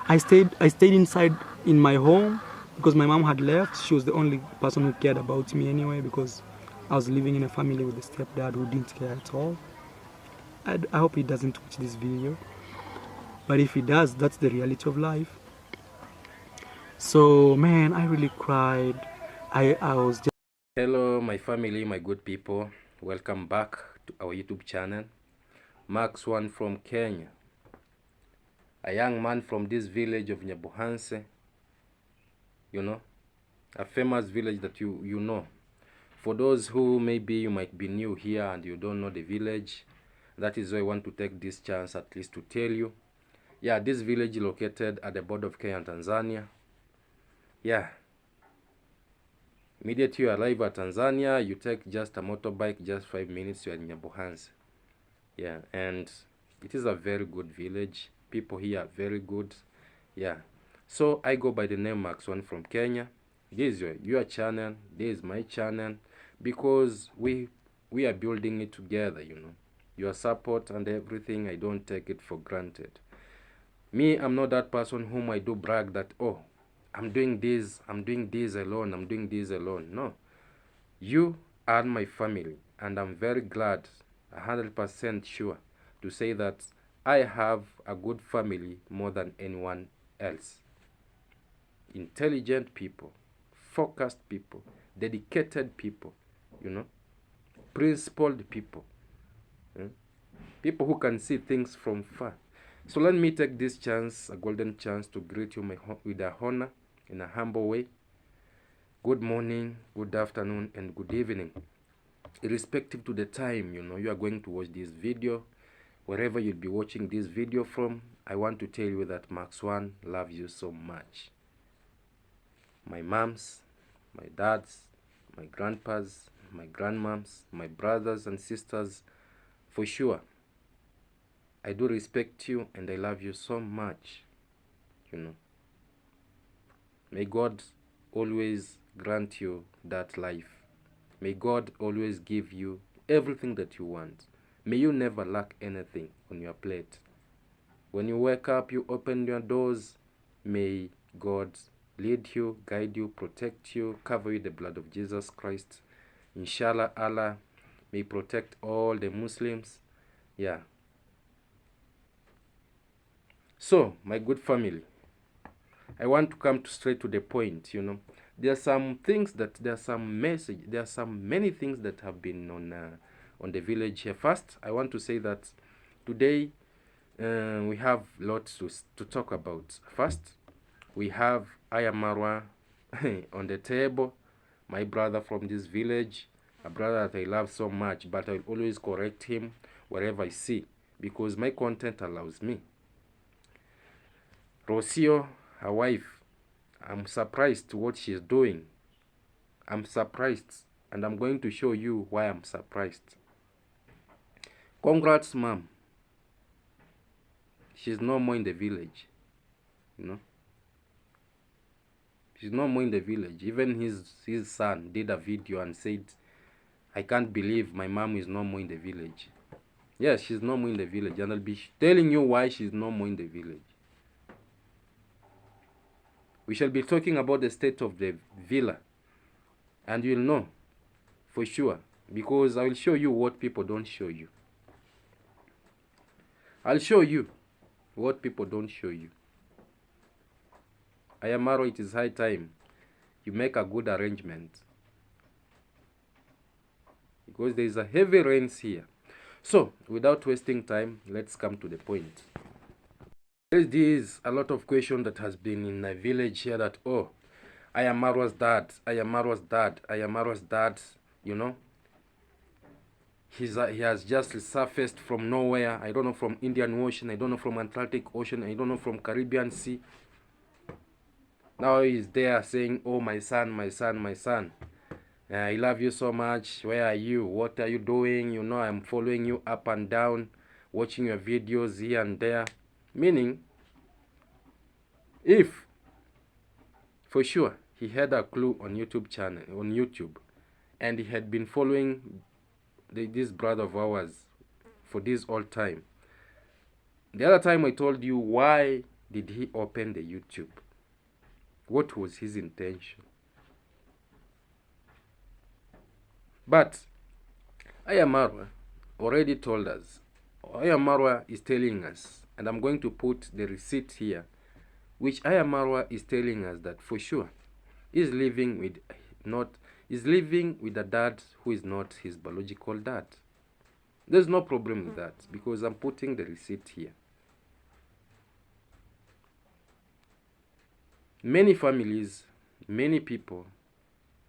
I stayed inside in my home because my mom had left. She was the only person who cared about me anyway, because I was living in a family with a stepdad who didn't care at all. I hope he doesn't watch this video, but if he does, that's the reality of life. So man, I really cried. I was just... Hello my family, my good people, welcome back to our YouTube channel. Max One from Kenya, a young man from this village of Nyabuhanse, a famous village that you know. For those who maybe you might be new here and you don't know the village, that is why I want to take this chance at least to tell you. Yeah, this village is located at the border of Kenya and Tanzania. Yeah, immediately you arrive at Tanzania, you take just a motorbike, just 5 minutes, you are in Nyabuhanse. Yeah, and it is a very good village. People here are very good. Yeah, so I go by the name Max One from Kenya. This is your channel, this is my channel, because we are building it together. Your support and everything, I don't take it for granted. Me, I'm not that person whom I do brag that, oh, I'm doing this alone, I'm doing this alone. No, you are my family, and I'm very glad, 100% sure, to say that I have a good family more than anyone else. Intelligent people, focused people, dedicated people, principled people, people who can see things from far. So let me take this chance, a golden chance, to greet you with a honor, in a humble way. Good morning, good afternoon, and good evening, irrespective to the time you are going to watch this video. Wherever you'll be watching this video from, I want to tell you that Max One loves you so much. My moms, my dads, my grandpas, my grandmoms, my brothers and sisters, for sure, I do respect you and I love you so much. May God always grant you that life. May God always give you everything that you want. May you never lack anything on your plate. When you wake up, you open your doors. May God lead you, guide you, protect you, cover you with the blood of Jesus Christ. Inshallah, Allah may protect all the Muslims. Yeah. So, my good family, I want to come straight to the point. There are some things there are some many things that have been on the village here. First, I want to say that today we have lots to talk about. First, we have Iammarwa on the table, my brother from this village, a brother that I love so much, but I'll always correct him wherever I see, because my content allows me. Rocio, her wife, I'm surprised what she's doing. I'm surprised, and I'm going to show you why I'm surprised. Congrats, mom. She's no more in the village. She's no more in the village. Even his son did a video and said, I can't believe my mom is no more in the village. Yes, she's no more in the village, and I'll be telling you why she's no more in the village. We shall be talking about the state of the villa, and you'll know for sure, because I will show you what people don't show you. I'll show you what people don't show you. Iammarwa, it is high time you make a good arrangement, because there is a heavy rains here. So, without wasting time, let's come to the point. There is a lot of question that has been in the village here that, oh, Iammarwa's dad, Iammarwa's dad, Iammarwa's dad, he has just surfaced from nowhere. I don't know, from Indian Ocean, I don't know, from Atlantic Ocean, I don't know, from Caribbean Sea. Now he's there saying, oh, my son, my son, my son, I love you so much. Where are you? What are you doing? I'm following you up and down, watching your videos here and there. Meaning, if for sure he had a clue on YouTube, and he had been following this brother of ours for this all time, The other time I told you, why did he open the YouTube? What was his intention? But iammarwa already told us. iammarwa is telling us, and I'm going to put the receipt here, which iammarwa is telling us that for sure he's living with a dad who is not his biological dad. There's no problem with that because I'm putting the receipt here. Many families, many people,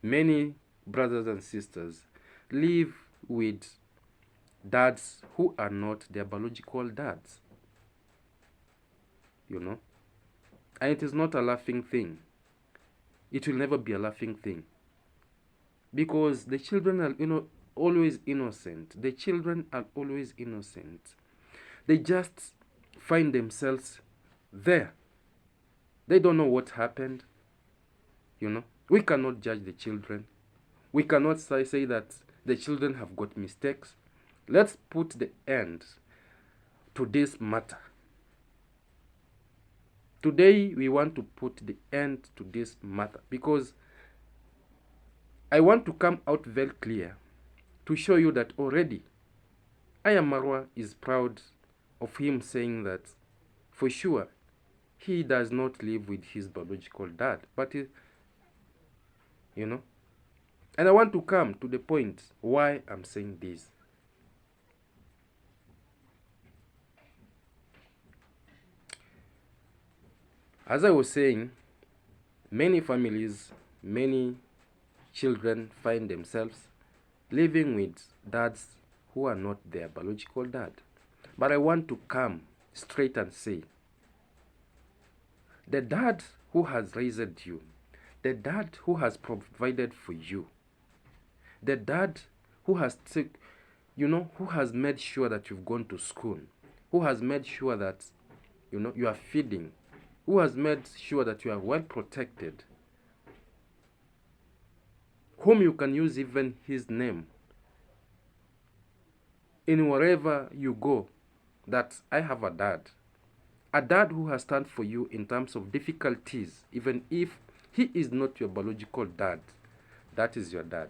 many brothers and sisters live with dads who are not their biological dads. You know? And it is not a laughing thing. It will never be a laughing thing. Because the children are, always innocent. The children are always innocent. They just find themselves there. They don't know what happened. We cannot judge the children. We cannot say that the children have got mistakes. Let's put the end to this matter. Today, we want to put the end to this matter because I want to come out very clear to show you that already iammarwa is proud of him saying that for sure he does not live with his biological dad, but and I want to come to the point why I'm saying this. As I was saying, many families, many children find themselves living with dads who are not their biological dad. But I want to come straight and say, the dad who has raised you, the dad who has provided for you, the dad who has who has made sure that you've gone to school, who has made sure that you are feeding, who has made sure that you are well protected, whom you can use even his name in wherever you go, that I have a dad who has stand for you in terms of difficulties, even if he is not your biological dad. That is your dad.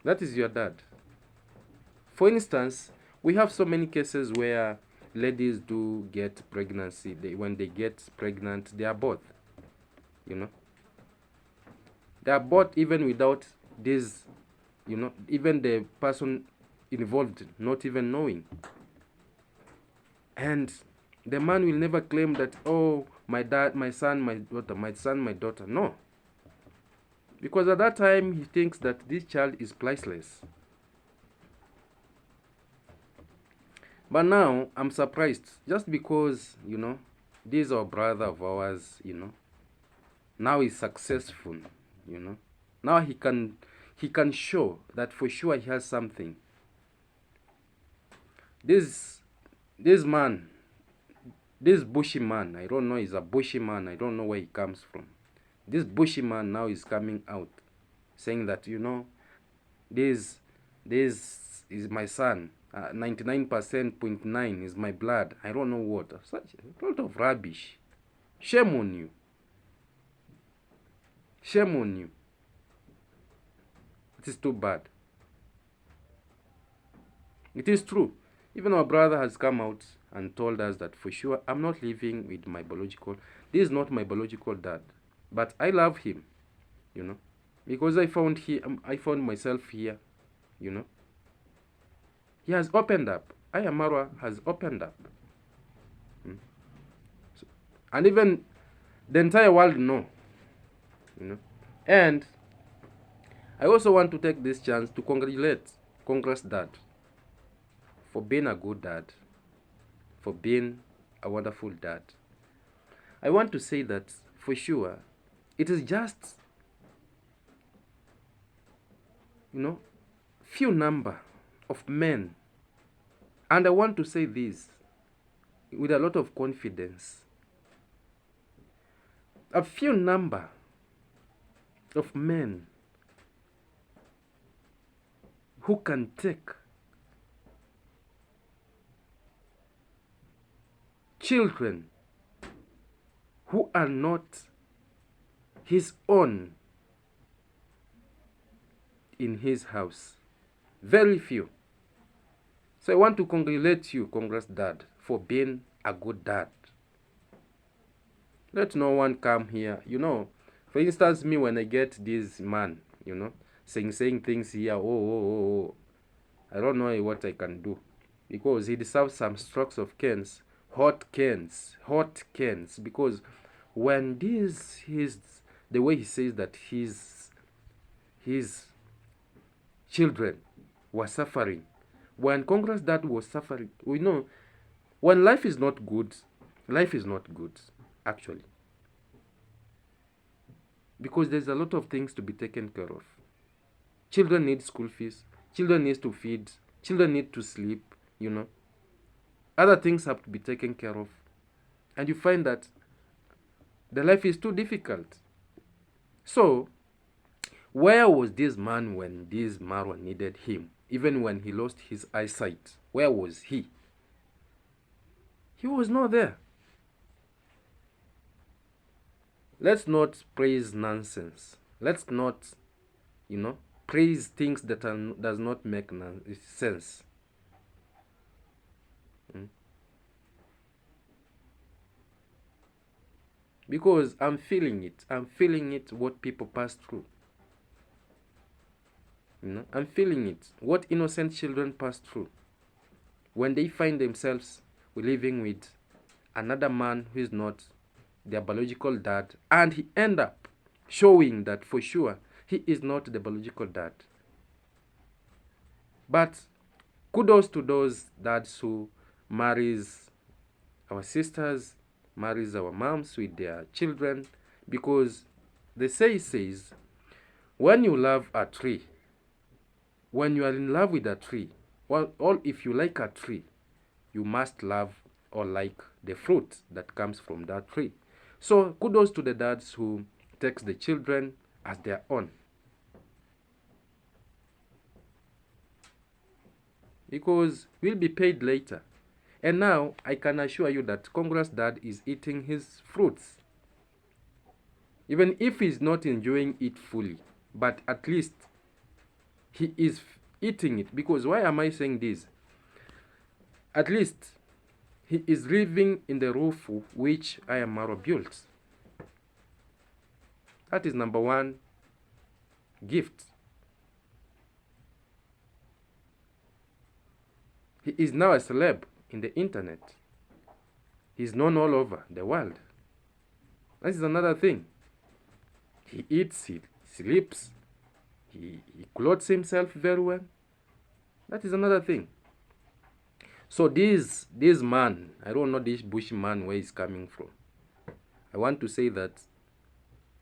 That is your dad. For instance, we have so many cases where ladies do get pregnancy. When they get pregnant, they abort. They abort even without this, even the person involved not even knowing. And the man will never claim that, oh, my dad, my son, my daughter, my son, my daughter. No. Because at that time, he thinks that this child is priceless. But now, I'm surprised. Just because, this is our brother of ours, now he's successful, Now he can show that for sure he has something. This man, this bushy man, I don't know, he's a bushy man. I don't know where he comes from. This bushy man now is coming out saying that, this is my son. 99.9% is my blood. I don't know what. Such a lot of rubbish. Shame on you. Shame on you. It is too bad. It is true. Even our brother has come out and told us that for sure I'm not living with my biological. This is not my biological dad, but I love him, because I found myself here, He has opened up. iammarwa has opened up, and even the entire world know, And I also want to take this chance to congratulate Congress Dad for being a good dad, for being a wonderful dad. I want to say that for sure, it is just, few number of men, and I want to say this with a lot of confidence, a few number of men who can take children who are not his own in his house. Very few. So I want to congratulate you, Congress Dad, for being a good dad. Let no one come here. For instance, me, when I get this man, saying things here, oh, I don't know what I can do. Because he deserves some strokes of canes, hot canes, because when the way he says that his children were suffering, when Congress Dad was suffering, we know when life is not good, actually. Because there's a lot of things to be taken care of. Children need school fees, children need to feed, children need to sleep, Other things have to be taken care of. And you find that the life is too difficult. So, where was this man when this Marwa needed him? Even when he lost his eyesight, where was he? He was not there. Let's not praise nonsense. Let's not, praise things that does not make sense. Because I'm feeling it, what people pass through. I'm feeling it, what innocent children pass through when they find themselves living with another man who is not their biological dad, and he end up showing that for sure he is not the biological dad. But kudos to those dads who marries our sisters, marries our moms with their children, because the say says, when you love a tree, when you are in love with a tree, or if you like a tree, you must love or like the fruit that comes from that tree. So kudos to the dads who takes the children as their own. Because we'll be paid later. And now I can assure you that Congress Dad is eating his fruits. Even if he's not enjoying it fully, but at least he is eating it. Because why am I saying this? At least he is living in the roof which iammarwa built. That is number one gift. He is now a celeb in the internet. He's known all over the world. That is another thing. He eats, he sleeps, he clothes himself very well. That is another thing. So this man, I don't know this bush man where he's coming from. I want to say that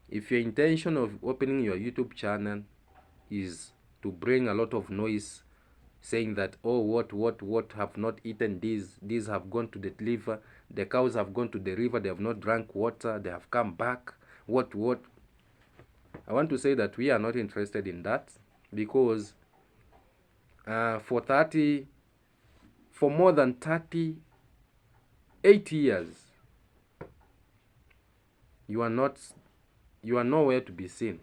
if your intention of opening your YouTube channel is to bring a lot of noise, saying that, oh, what have not eaten these have gone to the liver, the cows have gone to the river, they have not drank water, they have come back, what, I want to say that we are not interested in that, because for more than 38 years, you are nowhere to be seen.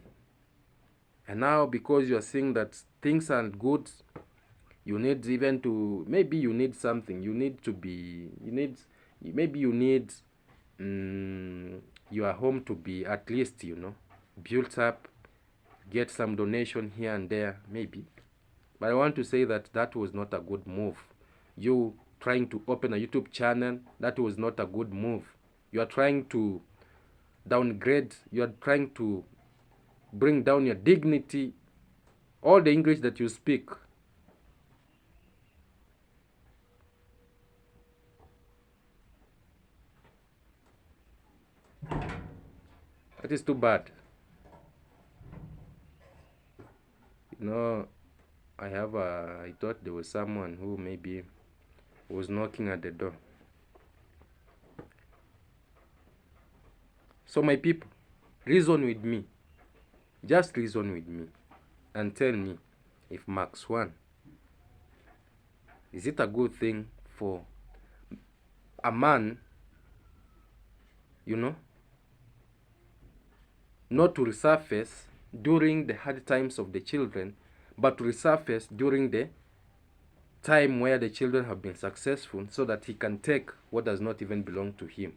And now, because you are seeing that things are good, you need even to, maybe you need something, maybe you need your home to be at least, built up, get some donation here and there, maybe. But I want to say that was not a good move. You trying to open a YouTube channel, that was not a good move. You are trying to downgrade, you are trying to bring down your dignity, all the English that you speak. That is too bad. I thought there was someone who maybe was knocking at the door. So my people, reason with me. Just reason with me and tell me, if Max 1, is it a good thing for a man you know, not to resurface during the hard times of the children, but to resurface during the time where the children have been successful, so that he can take what does not even belong to him.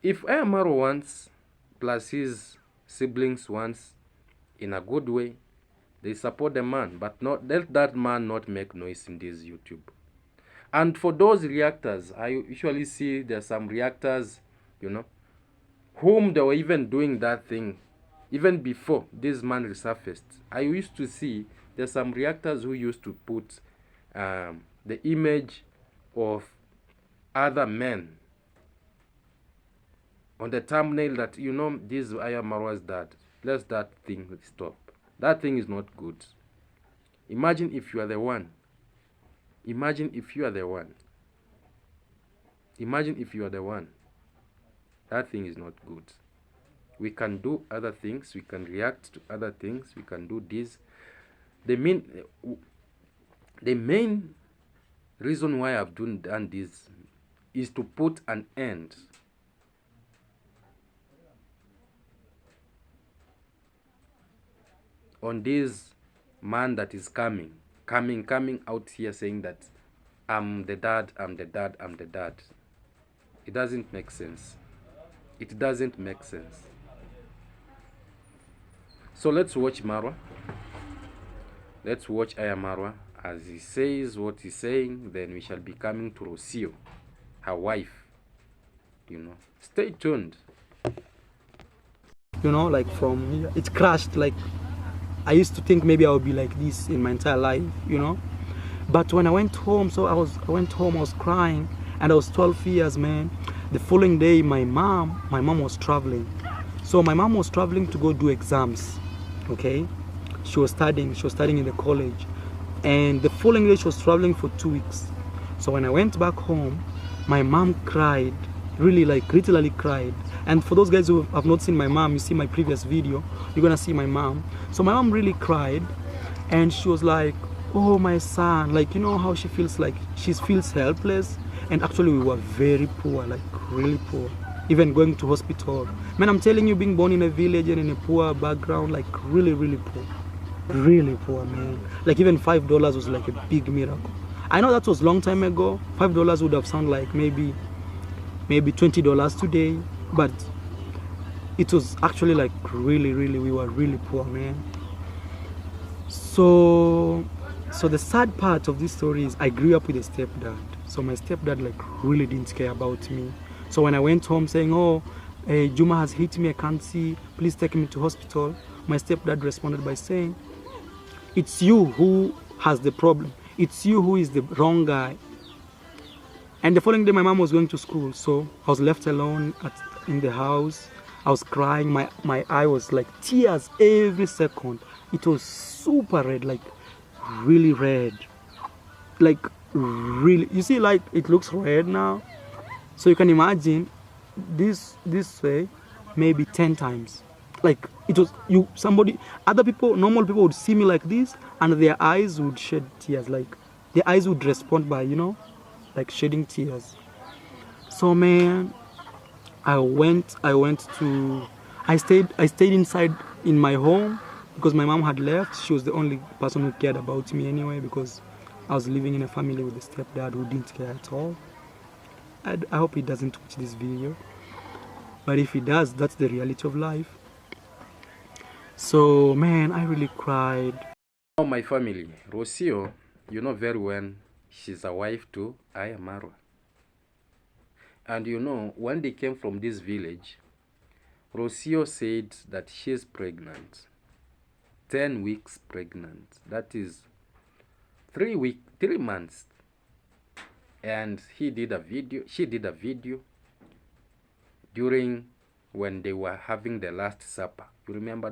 If iammarwa wants, plus his siblings wants, in a good way, they support the man, but not let that man not make noise in this YouTube. And for those reactors, I usually see there's some reactors, you know, whom they were even doing that thing even before this man resurfaced. I used to see there's some reactors who used to put the image of other men on the thumbnail that, you know, this is iammarwa's dad. Let's that thing stop. That thing is not good. Imagine if you are the one. Imagine if you are the one. Imagine if you are the one. That thing is not good. We can do other things. We can react to other things. We can do this. The main reason why I've done this is to put an end on this man that is coming out here saying that I'm the dad. It doesn't make sense. It doesn't make sense. So let's watch Marwa. Let's watch iammarwa as he says what he's saying. Then we shall be coming to Rocio, her wife. You know, stay tuned. You know, like from here, it crashed. Like I used to think maybe I would be like this in my entire life, you know. But when I went home, I was crying, and I was 12 years, man. The following day, my mom was traveling. So my mom was traveling to go do exams, okay? She was studying in the college. And the following day, she was traveling for 2 weeks. So when I went back home, my mom cried, really like literally cried. And for those guys who have not seen my mom, you see my previous video, you're gonna see my mom. So my mom really cried, and she was like, oh my son, like, you know how she feels, like she feels helpless. And actually we were very poor, like really poor, even going to hospital. Man, I'm telling you, being born in a village and in a poor background, like really poor, man. Like even $5 was like a big miracle. I know that was long time ago. $5 would have sounded like maybe $20 today, but it was actually like really, we were really poor, man. So the sad part of this story is I grew up with a stepdad. So my stepdad like really didn't care about me. So when I went home saying, oh, Juma has hit me, I can't see, please take me to hospital, my stepdad responded by saying, it's you who has the problem. It's you who is the wrong guy. And the following day, my mom was going to school, so I was left alone in the house. I was crying. My eye was like tears every second. It was super red, like really red. Like really, you see, like it looks red now. So you can imagine this way maybe 10 times. Like it was other people, normal people would see me like this, and their eyes would shed tears. Like their eyes would respond by, you know, like shedding tears. So man, I stayed inside in my home because my mom had left. She was the only person who cared about me anyway, because I was living in a family with a stepdad who didn't care at all. I hope he doesn't watch this video, but if he does, that's the reality of life. So man, I really cried. Oh, my family, Rocio, you know very well, she's a wife to iammarwa. And you know, when they came from this village, Rocio said that she's pregnant, 10 weeks pregnant. That is 3 months. And she did a video during when they were having the Last Supper. You remember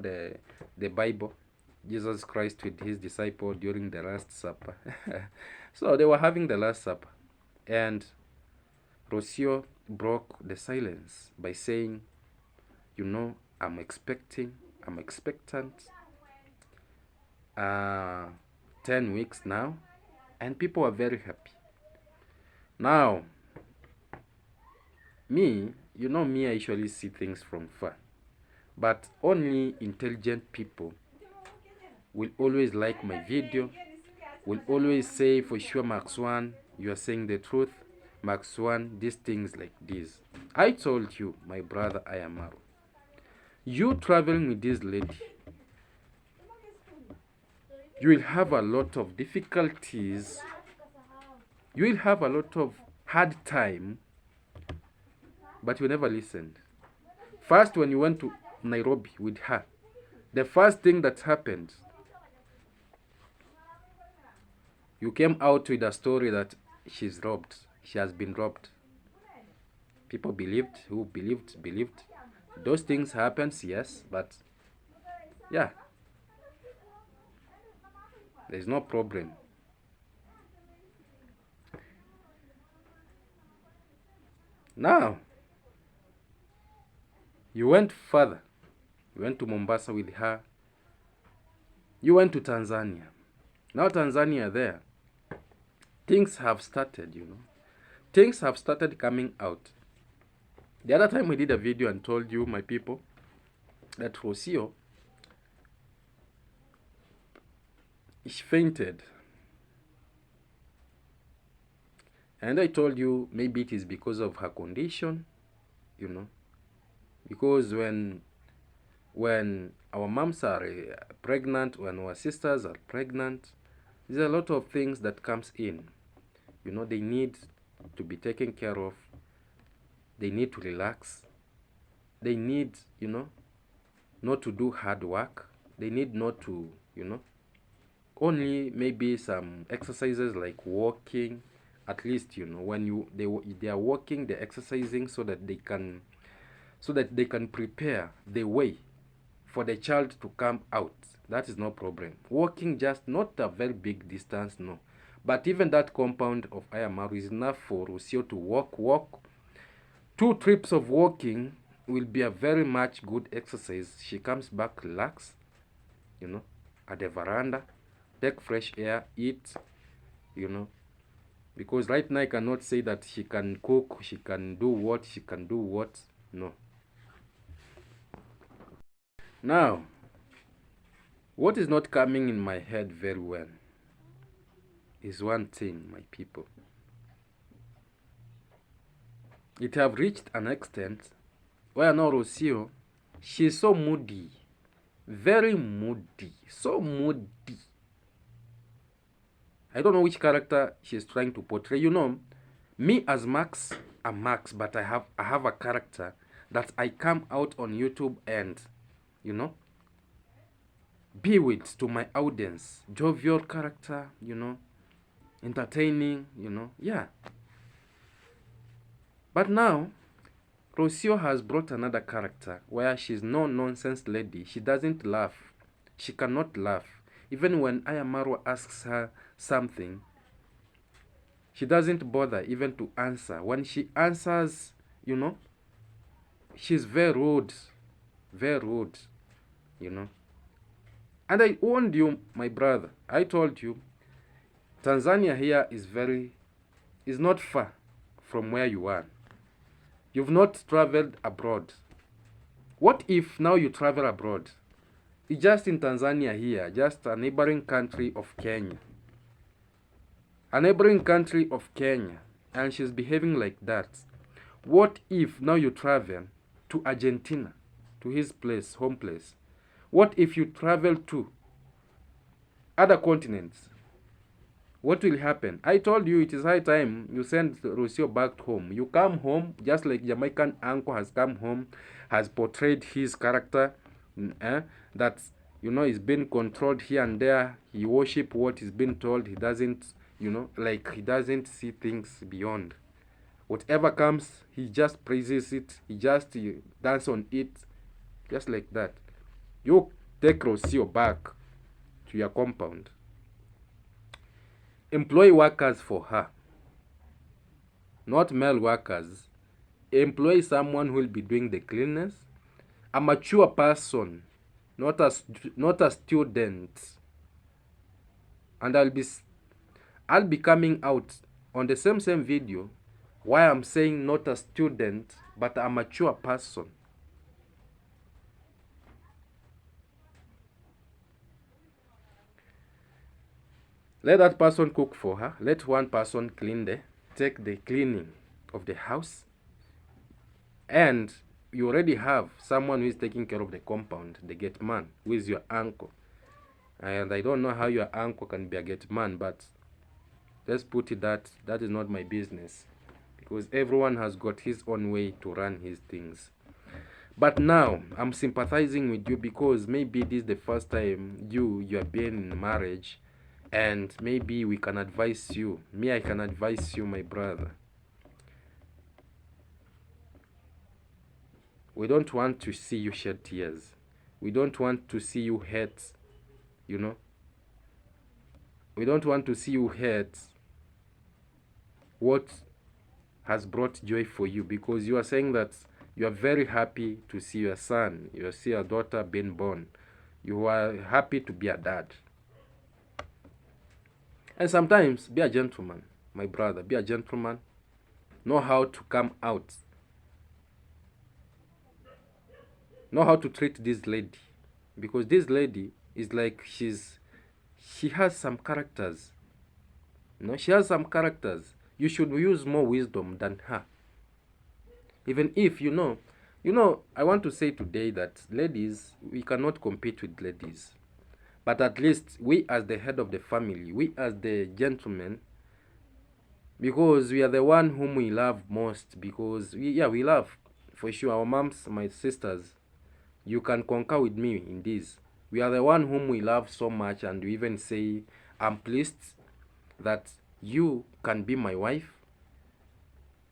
the Bible? Jesus Christ with his disciple during the Last Supper. So they were having the Last Supper. And Rocio broke the silence by saying, you know, I'm expectant 10 weeks now, and people are very happy. Now, me, you know me, I usually see things from far. But only intelligent people will always like my video, will always say for sure, Max One, you are saying the truth. Max One, these things like this. I told you, my brother Ayamaru, you traveling with this lady, you will have a lot of difficulties. You will have a lot of hard time, but you never listened. First, when you went to Nairobi with her, the first thing that happened, you came out with a story that she's robbed. She has been robbed. People believed, who believed. Those things happens, yes, but yeah, there's no problem. Now, you went further. You went to Mombasa with her. You went to Tanzania. Now Tanzania there, things have started, you know. Things have started coming out. The other time we did a video and told you, my people, that Rocio, she fainted. And I told you maybe it is because of her condition, you know. Because when our moms are pregnant, when our sisters are pregnant, there's a lot of things that comes in. You know, they need to be taken care of. They need to relax. They need, you know, not to do hard work. They need not to, you know, only maybe some exercises like walking. At least, you know, when they are walking, they're exercising so that they can prepare the way for the child to come out. That is no problem. Walking, just not a very big distance, no. But even that compound of Ayamaru is enough for Rocio to walk. 2 trips of walking will be a very much good exercise. She comes back, relax, you know, at the veranda, take fresh air, eat, you know. Because right now I cannot say that she can cook, she can do what, no. Now, what is not coming in my head very well is one thing, my people. It have reached an extent where now Rocio, she's so moody, very moody, so moody. I don't know which character she's trying to portray. You know, me as Max, I'm Max, but I have a character that I come out on YouTube and, you know, be with to my audience. Jovial character, you know, entertaining, you know, yeah. But now, Rocio has brought another character where she's no nonsense lady. She doesn't laugh. She cannot laugh. Even when Ayammarwa asks her something, she doesn't bother even to answer. When she answers, you know, she's very rude, you know. And I warned you, my brother. I told you, Tanzania here is not far from where you are. You've not traveled abroad. What if now you travel abroad? It's just in Tanzania here, just a neighboring country of Kenya. A neighboring country of Kenya, and she's behaving like that. What if now you travel to Argentina, to his place, home place? What if you travel to other continents? What will happen? I told you it is high time you send Rocio back home. You come home, just like Jamaican uncle has come home, has portrayed his character, that, you know, he's been controlled here and there. He worship what he's been told. He doesn't, you know, like he doesn't see things beyond. Whatever comes, he just praises it. He just dance on it, just like that. You take Rocio back to your compound. Employ workers for her, not male workers. Employ someone who will be doing the cleanliness, a mature person, not a student. And I'll be coming out on the same video why I'm saying not a student but a mature person. Let that person cook for her. Let one person take the cleaning of the house. And you already have someone who is taking care of the compound, the gate man, who is your uncle. And I don't know how your uncle can be a gate man, but let's put it that is not my business, because everyone has got his own way to run his things. But now I'm sympathizing with you because maybe this is the first time you are being in marriage, and maybe we can advise you. I can advise you, my brother. We don't want to see you shed tears. We don't want to see you hurt, you know. We don't want to see you hurt what has brought joy for you, because you are saying that you are very happy to see your son, you see your daughter being born. You are happy to be a dad. And sometimes be a gentleman, my brother. Be a gentleman. Know how to come out. Know how to treat this lady, because this lady is like she has some characters. She has some characters. You should use more wisdom than her. Even if I want to say today that ladies, we cannot compete with ladies. But at least we as the head of the family, we as the gentlemen, because we are the one whom we love most, because we love, for sure, our moms, my sisters, you can concur with me in this. We are the one whom we love so much, and we even say, I'm pleased that you can be my wife.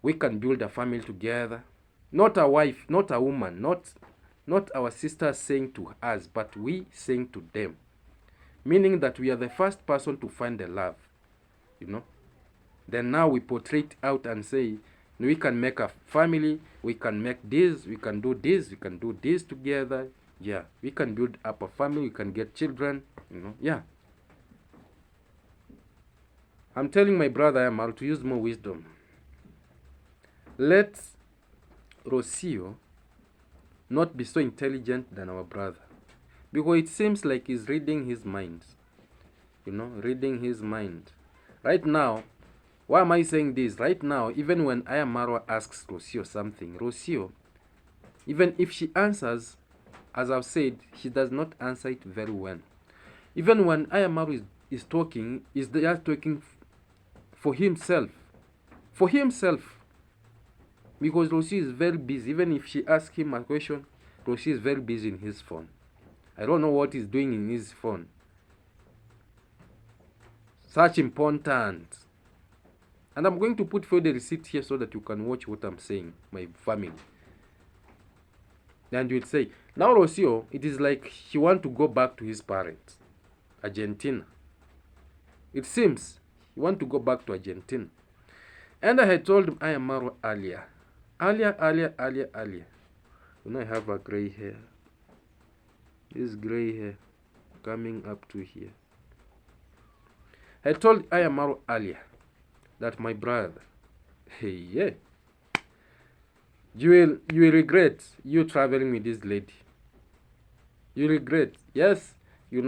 We can build a family together. Not a wife, not a woman, not our sisters saying to us, but we saying to them. Meaning that we are the first person to find the love, Then now we portray it out and say, we can make a family, we can make this, we can do this, we can do this together. Yeah, we can build up a family, we can get children, Yeah. I'm telling my brother Amal to use more wisdom. Let Rocio not be so intelligent than our brother, because it seems like he's reading his mind. Reading his mind. Right now, why am I saying this? Right now, even when iammarwa asks Rocio something, Rocio, even if she answers, as I've said, she does not answer it very well. Even when iammarwa is talking, is just talking for himself. For himself. Because Rocio is very busy. Even if she asks him a question, Rocio is very busy in his phone. I don't know what he's doing in his phone. Such important. And I'm going to put for the receipt here so that you can watch what I'm saying, my family. And you'd say, now Rocio, it is like he wants to go back to his parents, Argentina. It seems he wants to go back to Argentina. And I had told him iammarwa earlier. Earlier. I have a gray hair. This gray hair coming up to here. I told iammarwa earlier that my brother, you will regret you traveling with this lady. You regret. Yes, you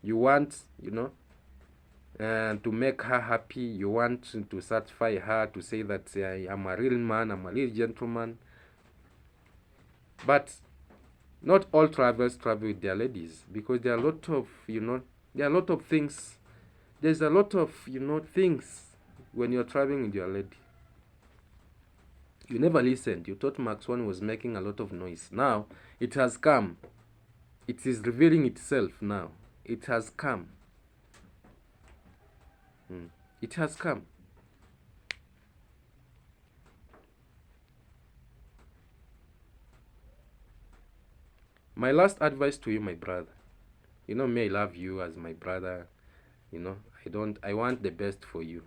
want, to make her happy. You want to satisfy her, to say that I'm a real man, I'm a real gentleman. But not all travelers travel with their ladies, because there are a lot of, there are a lot of things. There's a lot of, things when you're traveling with your lady. You never listened. You thought Max 1 was making a lot of noise. Now, it has come. It is revealing itself now. It has come. It has come. My last advice to you, my brother. Me, I love you as my brother. I want the best for you.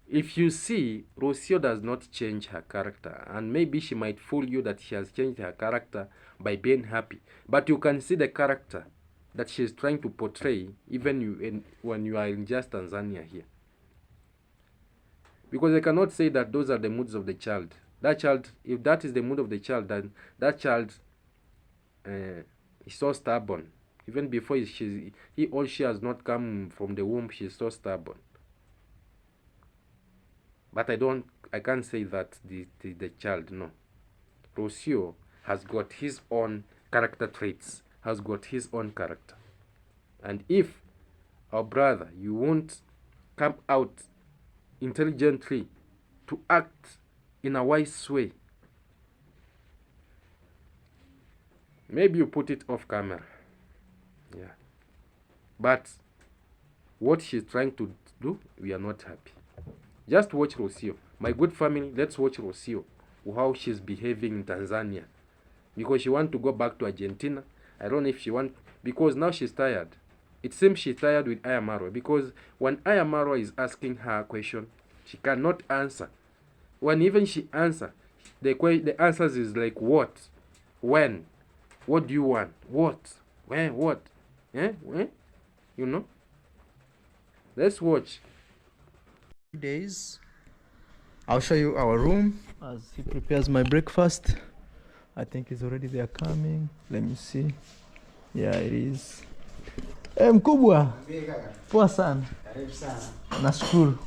If you see Rocio does not change her character, and maybe she might fool you that she has changed her character by being happy, but you can see the character that she is trying to portray even when you are in just Tanzania here. Because I cannot say that those are the moods of the child. That child, if that is the mood of the child, then that child is so stubborn. Even before he or she has not come from the womb, she's so stubborn. But I can't say that the child, no. Rocio has got his own character traits, has got his own character. And if, our brother, you won't come out intelligently to act in a wise way, maybe you put it off camera. Yeah. But what she's trying to do, we are not happy. Just watch Rocio. My good family, let's watch Rocio, how she's behaving in Tanzania. Because she wants to go back to Argentina. I don't know if she wants, because now she's tired. It seems she's tired with iammarwa, because when iammarwa is asking her a question, she cannot answer. When even she answers, the answers is like what, when, what do you want, what, when, what, when, you know. Let's watch. Days. I'll show you our room as he prepares my breakfast. I think he's already there coming. Let me see. Yeah, it is. Mkubwa. Poa sana. Nashukuru.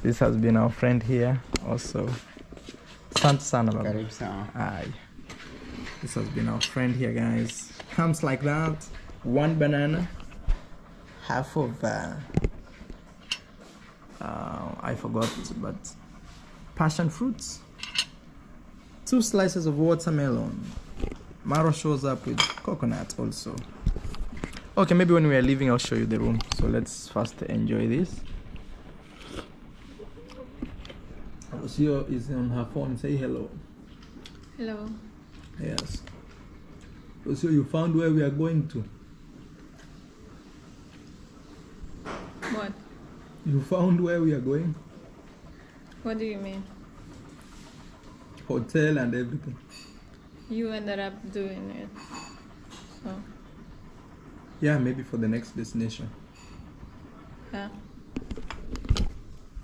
This has been our friend here also. Asante sana baba. Aye. This has been our friend here, guys. Comes like that. One banana. Half of I forgot, but passion fruits. 2 slices of watermelon. Maro shows up with coconut also. Okay, maybe when we are leaving, I'll show you the room. So let's first enjoy this. Lucio is on her phone. Say hello. Hello. Yes. Lucio, you found where we are going to. What? You found where we are going? What do you mean? Hotel and everything. You ended up doing it. So, Yeah, maybe for the next destination. yeah.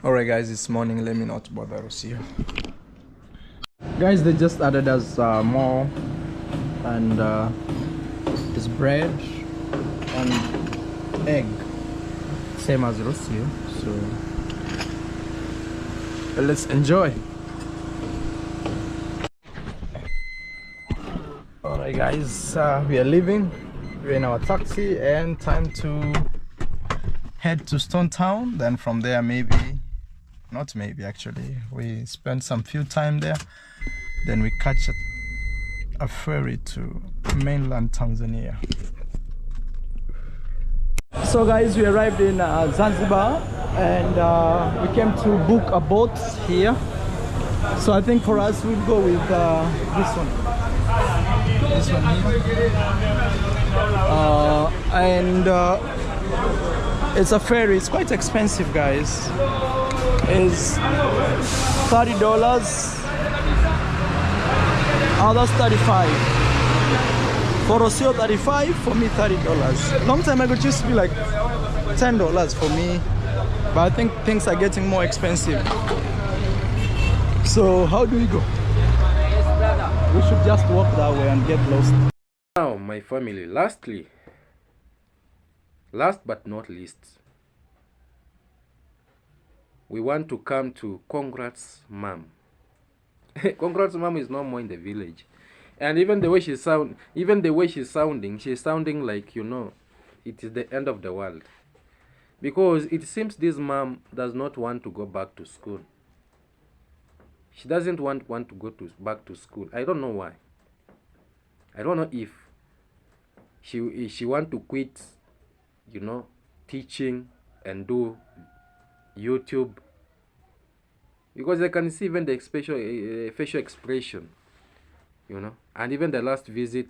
Alright guys, it's morning. Let me not bother Lucio. Guys, they just added us more, and it's bread and egg, same as Lucio. So let's enjoy. Alright guys, we are leaving. We're in our taxi and time to head to Stone Town. Then from there, maybe, not maybe actually, we spend some few time there. Then we catch a ferry to mainland Tanzania. So guys, we arrived in Zanzibar, and we came to book a boat here. So I think for us, we'll go with this one. This one here. And it's a ferry. It's quite expensive, guys. It's $30. Oh, that's 35. For Rocio, 35. For me, $30. Long time ago, it used to be like $10 for me, but I think things are getting more expensive. So how do we go? We should just walk that way and get lost. Now, my family, last but not least, we want to come to Congrats Mom. Congrats Mom is no more in the village, and even the way she's sounding, she's sounding like, you know, it is the end of the world, because it seems this mom does not want to go back to school. She doesn't want to go back to school. I don't know why. I don't know if she want to quit, you know, teaching and do YouTube, because I can see even the facial expression, you know. And even the last visit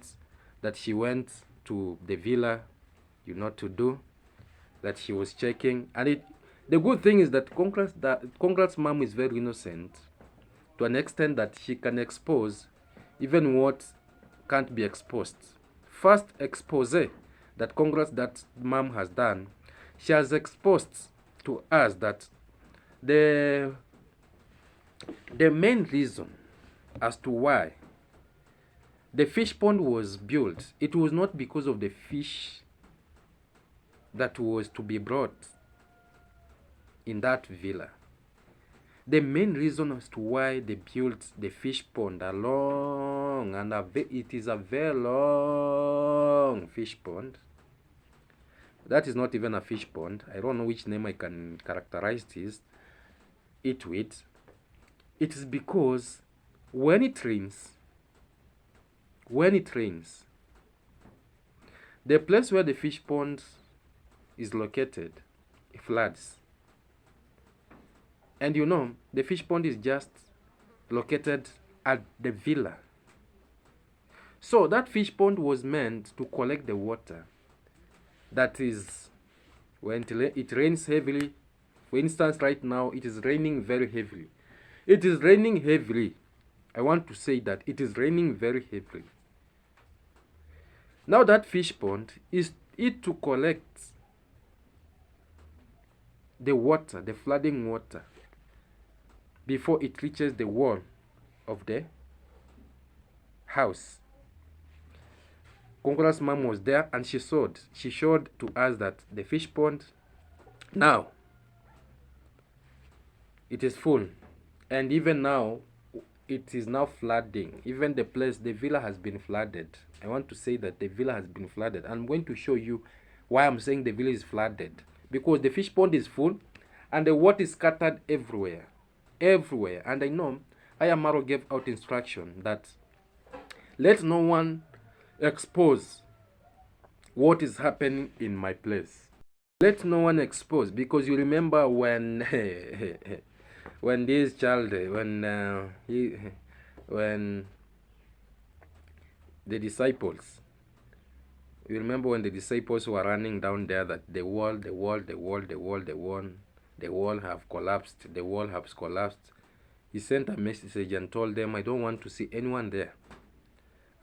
that she went to the villa, you know, to do, that she was checking. And the good thing is that Congrats Mom is very innocent, to an extent that she can expose even what can't be exposed. First expose that that Mom has done, she has exposed to us that the The main reason as to why the fish pond was built, it was not because of the fish that was to be brought in that villa. The main reason as to why they built the fish pond along, and it is a very long fish pond. That is not even a fish pond. I don't know which name I can characterize it with. It is because when it rains, the place where the fish pond is located, it floods. And you know, the fish pond is just located at the villa. So that fish pond was meant to collect the water. That is, when it rains heavily, for instance, right now, it is raining very heavily. It is raining heavily. I want to say that it is raining very heavily. Now that fish pond is it to collect the water, the flooding water, before it reaches the wall of the house. Congola's mom was there and she showed to us that the fish pond now it is full, and even now it is now flooding. Even the place, the villa has been flooded. I want to say that the villa has been flooded. I'm going to show you why I'm saying the villa is flooded, because the fish pond is full and the water is scattered everywhere. And I know iammarwa gave out instruction that let no one expose what is happening in my place. Let no one expose, because you remember when when this child, when the disciples, you remember when the disciples were running down there, that the wall have collapsed, the wall has collapsed. He sent a message and told them, I don't want to see anyone there.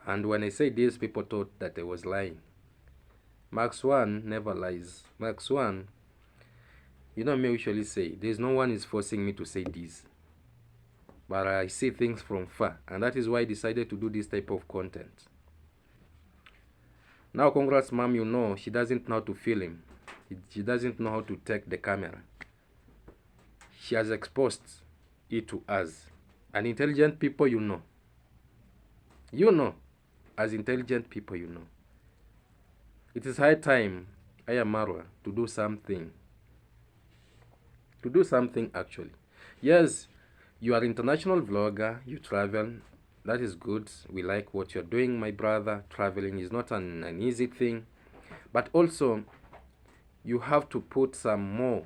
And when I say this, people thought that I was lying. Max 1 never lies. Max 1, you know me usually say, there's no one is forcing me to say this. But I see things from far, and that is why I decided to do this type of content. Now, congrats, mom, you know, she doesn't know how to film. She doesn't know how to take the camera. She has exposed it to us. And intelligent people, you know. You know, as intelligent people, you know. It is high time, iammarwa, to do something. To do something, actually. Yes, you are an international vlogger, you travel. That is good. We like what you're doing, my brother. Traveling is not an easy thing. But also, you have to put some more,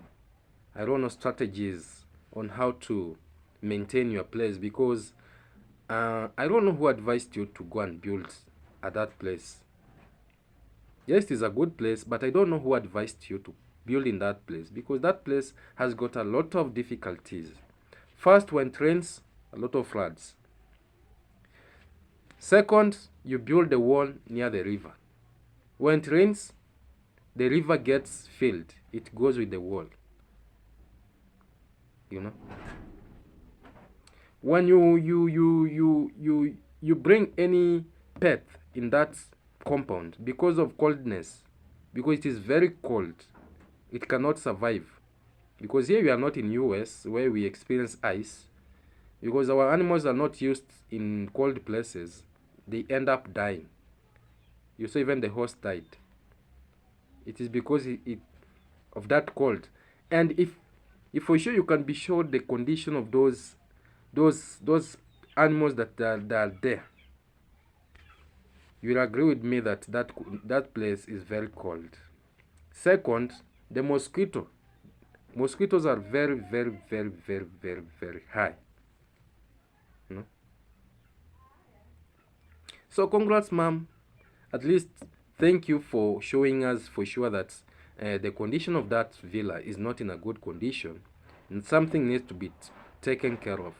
I don't know, strategies on how to maintain your place, because I don't know who advised you to go and build at that place. Yes, it is a good place, but I don't know who advised you to build in that place, because that place has got a lot of difficulties. First, when it rains, a lot of floods. Second, you build the wall near the river. When it rains, the river gets filled. It goes with the wall. You know. When you bring any pet in that compound, because of coldness, because it is very cold, it cannot survive. Because here we are not in US where we experience ice. Because our animals are not used in cold places, they end up dying. You saw even the horse died. It is because of that cold. And if for sure you can be sure the condition of those animals that are there, you will agree with me that that place is very cold. Second, the mosquitoes are very, very, very, very, very, very high. You know? So congrats, ma'am. At least thank you for showing us for sure that the condition of that villa is not in a good condition, and something needs to be taken care of,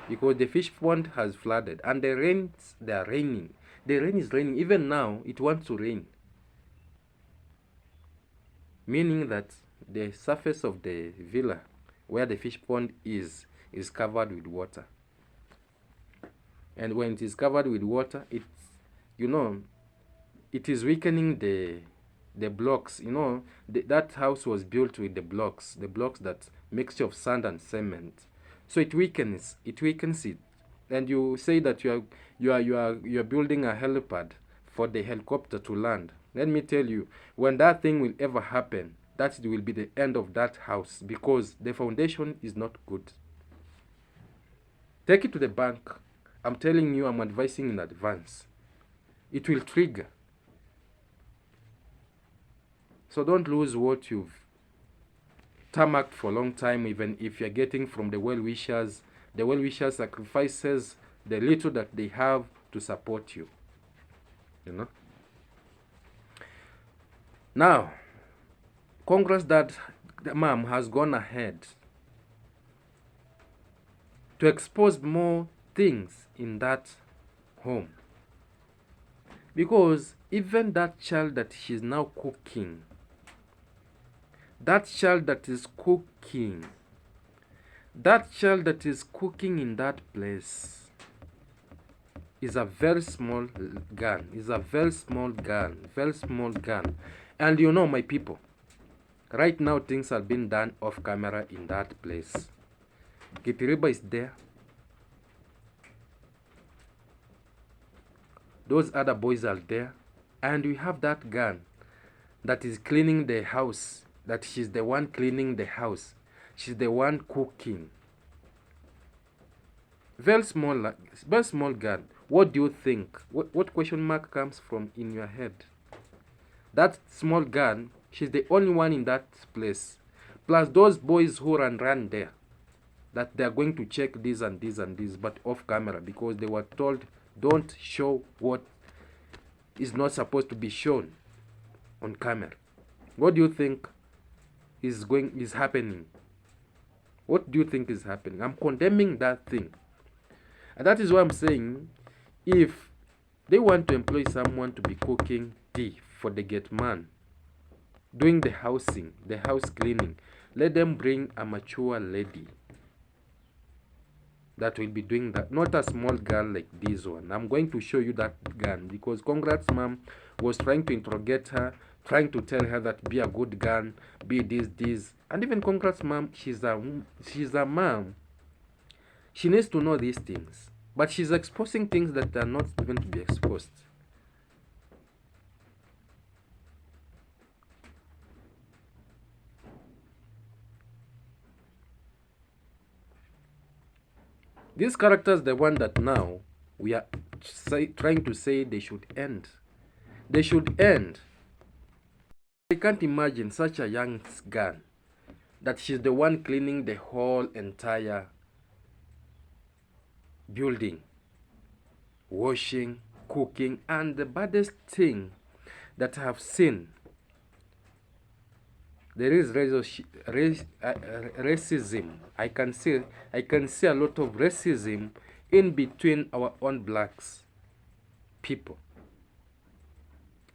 because the fish pond has flooded and the rains, they are raining. The rain is raining. Even now, it wants to rain. Meaning that the surface of the villa where the fish pond is is covered with water. And when it is covered with water, it is weakening the blocks. That house was built with the blocks that mixture of sand and cement. So it weakens it. And you say that you are building a helipad for the helicopter to land. Let me tell you, when that thing will ever happen, that will be the end of that house, because the foundation is not good. Take it to the bank. I'm telling you, I'm advising in advance. It will trigger. So don't lose what you've tarmacked for a long time, even if you're getting from the well-wishers. The well-wishers sacrifices the little that they have to support you. Now, congrats that the mom has gone ahead to expose more things in that home. Because even that child that she's now cooking, that child that is cooking in that place is a very small gun. And my people, right now things are being done off camera in that place. Kipiriba is there. Those other boys are there. And we have that gun that is cleaning the house. That she's the one cleaning the house. She's the one cooking. Very small gun. What do you think? What question mark comes from in your head? That small gun, she's the only one in that place. Plus those boys who run there, that they are going to check this and this and this, but off camera, because they were told don't show what is not supposed to be shown on camera. What do you think is happening? What do you think is happening? I'm condemning that thing. And that is why I'm saying, if they want to employ someone to be cooking tea for the gate man, doing the house cleaning, let them bring a mature lady that will be doing that, not a small girl like this one. I'm going to show you that gun, because Congrats mom was trying to interrogate her, trying to tell her that be a good gun, be this. And even Congrats mom, she's a mom. She needs to know these things. But she's exposing things that are not even to be exposed. These characters, the one that now we are trying to say they should end. They should end. I can't imagine such a young girl that she's the one cleaning the whole entire building, washing, cooking, and the baddest thing that I have seen, there is racism. I can see a lot of racism in between our own blacks people.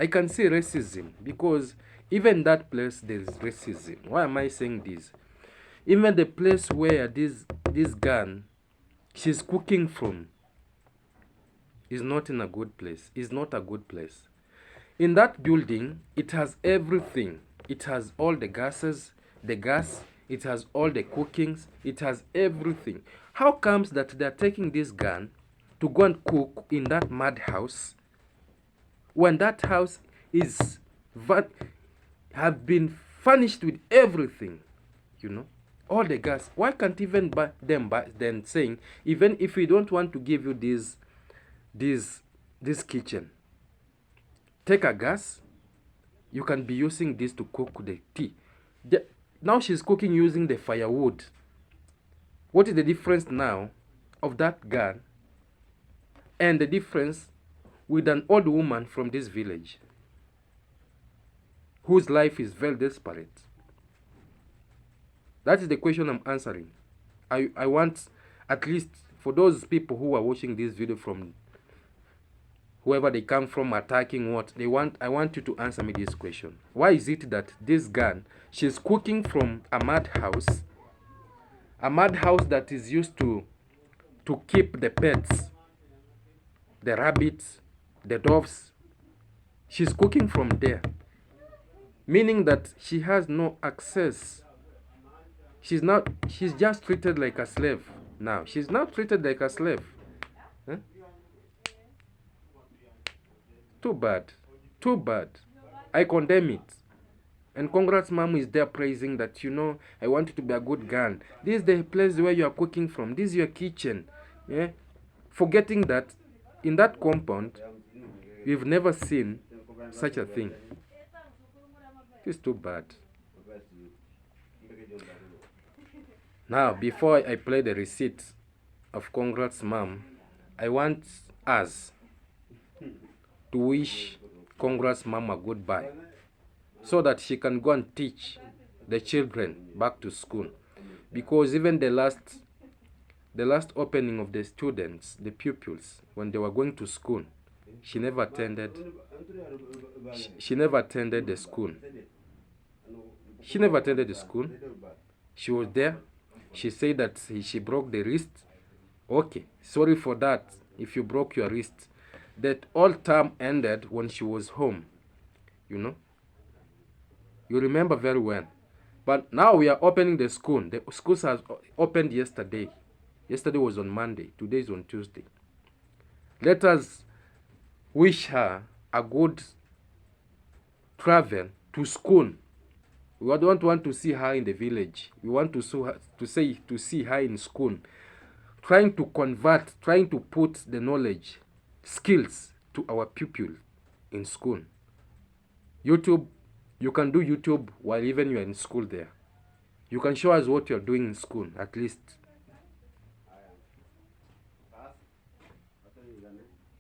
I can see racism, because even that place there is racism. Why am I saying this? Even the place where this gun she's cooking from is not in a good place. Is not a good place. In that building, it has everything. It has all the gas, it has all the cookings, it has everything. How comes that they're taking this gun to go and cook in that mad house when that house have been furnished with everything, all the gas? Why can't even buy them saying, even if we don't want to give you this kitchen, take a gas, you can be using this to cook the tea. Now she's cooking using the firewood. What is the difference now of that gun and the difference with an old woman from this village whose life is very desperate? That is the question I'm answering. I want, at least for those people who are watching this video from whoever they come from, attacking what they want, I want you to answer me this question. Why is it that this gun, she's cooking from a mad house, a madhouse that is used to keep the pets, the rabbits, the doves. She's cooking from there, meaning that she has no access. She's just treated like a slave now. She's now treated like a slave. Huh? Too bad. Too bad. I condemn it. And congrats, mom is there praising that, I want you to be a good girl. This is the place where you are cooking from. This is your kitchen. Yeah? Forgetting that in that compound, we've never seen such a thing. It's too bad. Now, before I play the receipt of congrats, mom, I want us to wish congrats, mom, a goodbye, so that she can go and teach the children back to school. Because even the last opening of the students, the pupils, when they were going to school, she never attended. She never attended the school. She never attended the school. She was there. She said that she broke the wrist. Okay, sorry for that if you broke your wrist. That all term ended when she was home. You remember very well. But now we are opening the school. The schools has opened yesterday. Yesterday was on Monday. Today is on Tuesday. Let us wish her a good travel to school. We don't want to see her in the village. We want to see her in school, trying to convert, trying to put the knowledge, skills to our pupils in school. YouTube, you can do YouTube while even you are in school there. You can show us what you are doing in school, at least.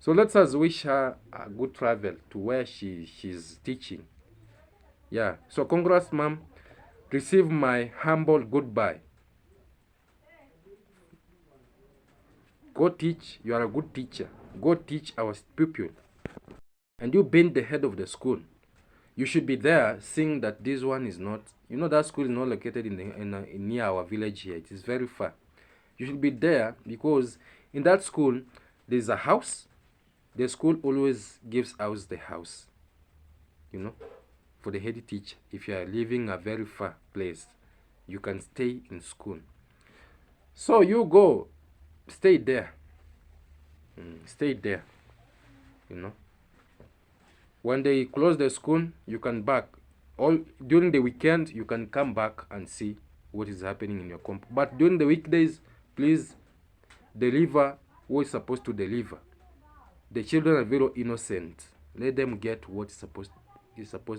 So let us wish her a good travel to where she's teaching. Yeah, so congrats, ma'am. Receive my humble goodbye. Go teach. You are a good teacher. Go teach our pupil. And you being the head of the school, you should be there seeing that this one is not, that school is not located in near our village here. It is very far. You should be there because in that school, there's a house. The school always gives us the house, for the head teacher. If you are living a very far place, you can stay in school. So you go, stay there. Stay there, When they close the school, you can back. All during the weekend, you can come back and see what is happening in your comp. But during the weekdays, please deliver what is supposed to deliver. The children are very innocent. Let them get what is supposed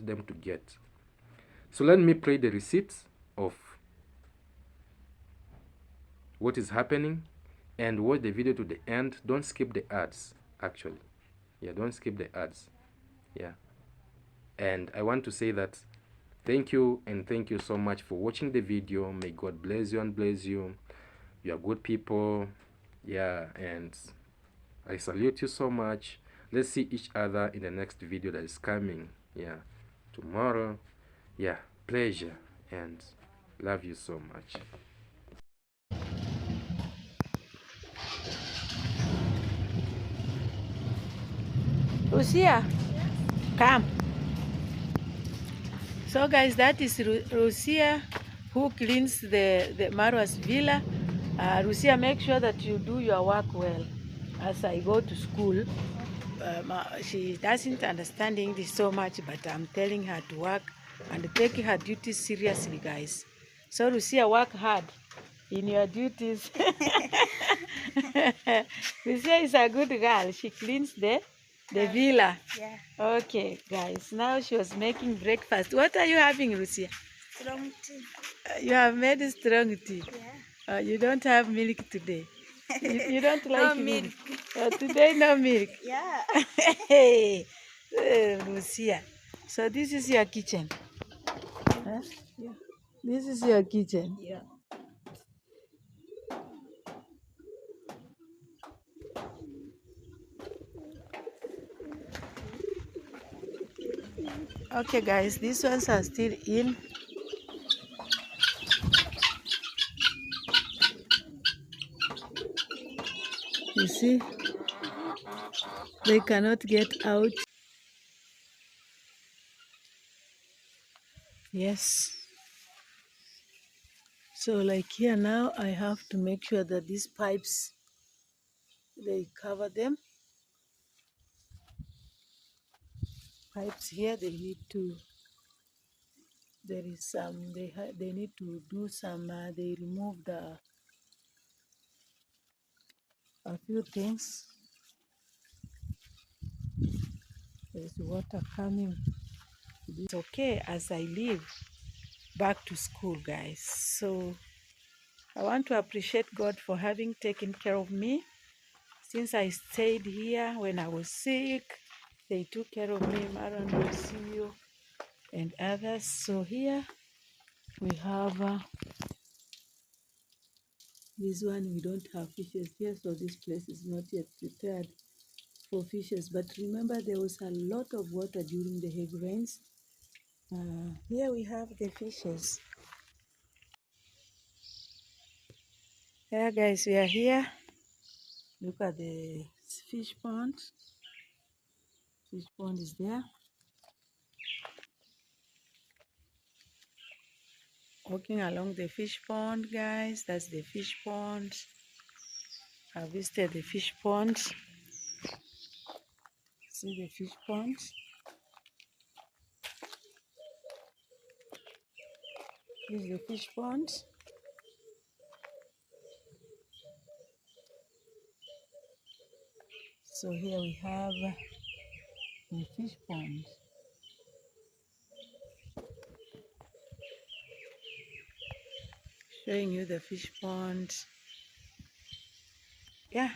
them to get. So let me play the receipts of what is happening and watch the video to the end. Don't skip the ads, actually. Yeah, don't skip the ads. Yeah. And I want to say that thank you, and thank you so much for watching the video. May God bless you and bless you. You are good people. Yeah, and I salute you so much. Let's see each other in the next video that is coming. Yeah, tomorrow. Yeah, pleasure and love you so much. Lucia, come. So guys, that is Lucia who cleans the Marwa's villa. Lucia, make sure that you do your work well. As I go to school, she doesn't understand English so much, but I'm telling her to work and take her duties seriously, guys. So Lucia, work hard in your duties. Lucia is a good girl. She cleans the villa. Yeah. Okay, guys. Now she was making breakfast. What are you having, Lucia? Strong tea. You have made strong tea. Yeah. You don't have milk today. You don't like No milk. Today, no milk. Yeah. Hey, Lucia. So this is your kitchen. Huh? Yeah. This is your kitchen. Yeah. Okay, guys, these ones are still in. You see, they cannot get out. Yes. So like here now, I have to make sure that these pipes, they cover them. Pipes here, they need to, there is some, they need to do some, they remove a few things. There's water coming. It's okay as I leave back to school, guys. So I want to appreciate God for having taken care of me. Since I stayed here when I was sick, they took care of me, Maran will see you, and others. So here we have this one. We don't have fishes here, so this place is not yet prepared for fishes. But remember, there was a lot of water during the heavy rains. Here we have the fishes. Yeah, guys, we are here. Look at the fish pond. Fish pond is there. Walking along the fish pond, guys. That's the fish pond. I visited the fish pond. See the fish pond. This is the fish pond. So here we have the fish pond. Showing you the fish pond. Yeah,